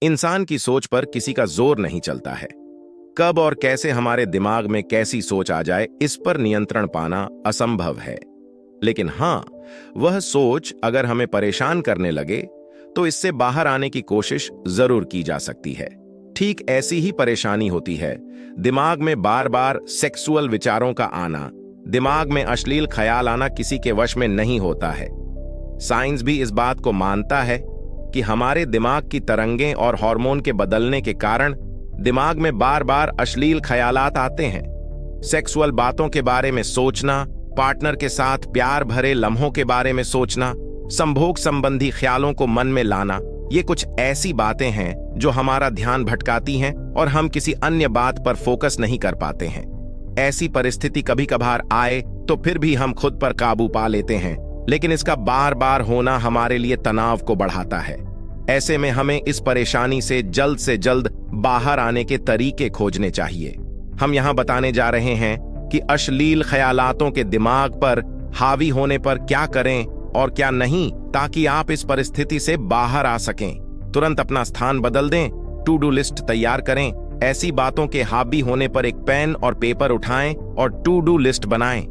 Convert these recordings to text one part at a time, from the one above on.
इंसान की सोच पर किसी का जोर नहीं चलता है। कब और कैसे हमारे दिमाग में कैसी सोच आ जाए, इस पर नियंत्रण पाना असंभव है। लेकिन हां, वह सोच अगर हमें परेशान करने लगे तो इससे बाहर आने की कोशिश जरूर की जा सकती है। ठीक ऐसी ही परेशानी होती है दिमाग में बार बार सेक्सुअल विचारों का आना। दिमाग में अश्लील ख्याल आना किसी के वश में नहीं होता है। साइंस भी इस बात को मानता है कि हमारे दिमाग की तरंगें और हार्मोन के बदलने के कारण दिमाग में बार बार अश्लील ख्यालात आते हैं। सेक्सुअल बातों के बारे में सोचना, पार्टनर के साथ प्यार भरे लम्हों के बारे में सोचना, संभोग संबंधी ख्यालों को मन में लाना, ये कुछ ऐसी बातें हैं जो हमारा ध्यान भटकाती हैं और हम किसी अन्य बात पर फोकस नहीं कर पाते हैं। ऐसी परिस्थिति कभी कभार आए तो फिर भी हम खुद पर काबू पा लेते हैं, लेकिन इसका बार बार होना हमारे लिए तनाव को बढ़ाता है। ऐसे में हमें इस परेशानी से जल्द बाहर आने के तरीके खोजने चाहिए। हम यहाँ बताने जा रहे हैं कि अश्लील ख्यालातों के दिमाग पर हावी होने पर क्या करें और क्या नहीं, ताकि आप इस परिस्थिति से बाहर आ सकें। तुरंत अपना स्थान बदल दें, टू डू लिस्ट तैयार करें। ऐसी बातों के हावी होने पर एक पेन और पेपर उठाएं और टू डू लिस्ट बनाएं।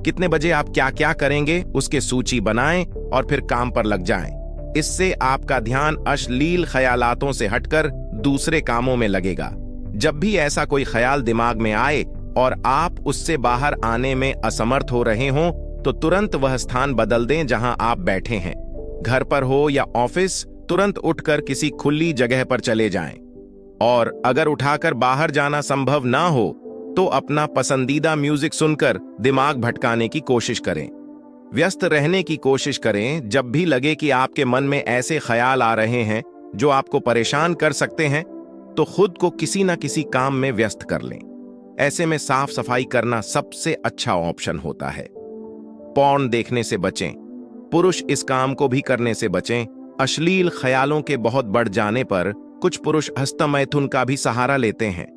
कितने बजे आप क्या क्या करेंगे उसके सूची बनाएं और फिर काम पर लग जाएं। इससे आपका ध्यान अश्लील ख्यालातों से हटकर दूसरे कामों में लगेगा। जब भी ऐसा कोई ख्याल दिमाग में आए और आप उससे बाहर आने में असमर्थ हो रहे हों, तो तुरंत वह स्थान बदल दें जहां आप बैठे हैं। घर पर हो या ऑफिस, तुरंत उठकर किसी खुली जगह पर चले जाएं। और अगर उठाकर बाहर जाना संभव ना हो तो अपना पसंदीदा म्यूजिक सुनकर दिमाग भटकाने की कोशिश करें। व्यस्त रहने की कोशिश करें। जब भी लगे कि आपके मन में ऐसे ख्याल आ रहे हैं जो आपको परेशान कर सकते हैं, तो खुद को किसी न किसी काम में व्यस्त कर लें। ऐसे में साफ सफाई करना सबसे अच्छा ऑप्शन होता है। पॉर्न देखने से बचें। पुरुष इस काम को भी करने से बचें। अश्लील ख्यालों के बहुत बढ़ जाने पर कुछ पुरुष हस्तमैथुन का भी सहारा लेते हैं।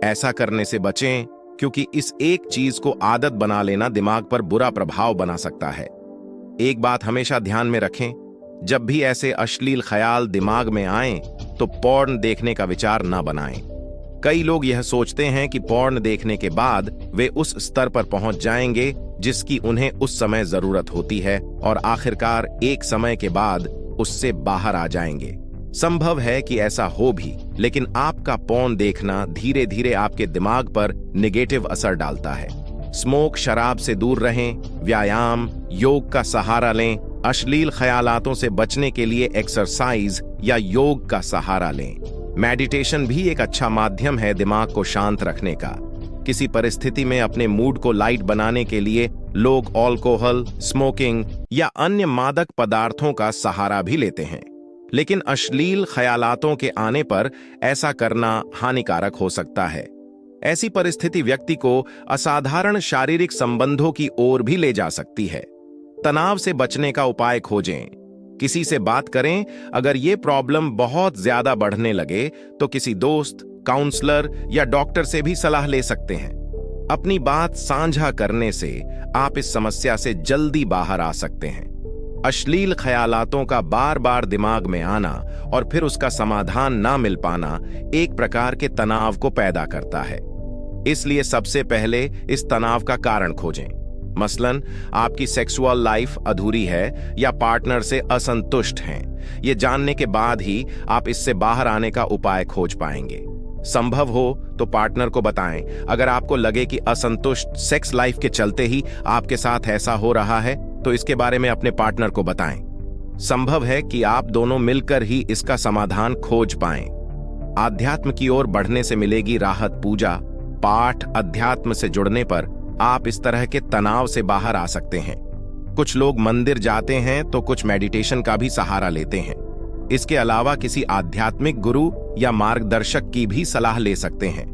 ऐसा करने से बचें, क्योंकि इस एक चीज को आदत बना लेना दिमाग पर बुरा प्रभाव बना सकता है। एक बात हमेशा ध्यान में रखें, जब भी ऐसे अश्लील ख्याल दिमाग में आएं तो पॉर्न देखने का विचार न बनाएं। कई लोग यह सोचते हैं कि पॉर्न देखने के बाद वे उस स्तर पर पहुंच जाएंगे जिसकी उन्हें उस समय जरूरत होती है और आखिरकार एक समय के बाद उससे बाहर आ जाएंगे। संभव है कि ऐसा हो भी, लेकिन आपका पॉर्न देखना धीरे धीरे आपके दिमाग पर नेगेटिव असर डालता है। स्मोक, शराब से दूर रहें, व्यायाम, योग का सहारा लें। अश्लील ख्यालातों से बचने के लिए एक्सरसाइज या योग का सहारा लें। मेडिटेशन भी एक अच्छा माध्यम है दिमाग को शांत रखने का। किसी परिस्थिति में अपने मूड को लाइट बनाने के लिए लोग अल्कोहल, स्मोकिंग या अन्य मादक पदार्थों का सहारा भी लेते हैं, लेकिन अश्लील ख्यालातों के आने पर ऐसा करना हानिकारक हो सकता है। ऐसी परिस्थिति व्यक्ति को असाधारण शारीरिक संबंधों की ओर भी ले जा सकती है। तनाव से बचने का उपाय खोजें। किसी से बात करें। अगर ये प्रॉब्लम बहुत ज्यादा बढ़ने लगे तो किसी दोस्त, काउंसलर या डॉक्टर से भी सलाह ले सकते हैं। अपनी बात साझा करने से आप इस समस्या से जल्दी बाहर आ सकते हैं। अश्लील ख्यालातों का बार बार दिमाग में आना और फिर उसका समाधान ना मिल पाना एक प्रकार के तनाव को पैदा करता है। इसलिए सबसे पहले इस तनाव का कारण खोजें। मसलन, आपकी सेक्सुअल लाइफ अधूरी है या पार्टनर से असंतुष्ट हैं। ये जानने के बाद ही आप इससे बाहर आने का उपाय खोज पाएंगे। संभव हो तो पार्टनर को बताएं। अगर आपको लगे कि असंतुष्ट सेक्स लाइफ के चलते ही आपके साथ ऐसा हो रहा है, तो इसके बारे में अपने पार्टनर को बताएं। संभव है कि आप दोनों मिलकर ही इसका समाधान खोज पाएं। आध्यात्म की ओर बढ़ने से मिलेगी राहत। पूजा पाठ, अध्यात्म से जुड़ने पर आप इस तरह के तनाव से बाहर आ सकते हैं। कुछ लोग मंदिर जाते हैं तो कुछ मेडिटेशन का भी सहारा लेते हैं। इसके अलावा किसी आध्यात्मिक गुरु या मार्गदर्शक की भी सलाह ले सकते हैं।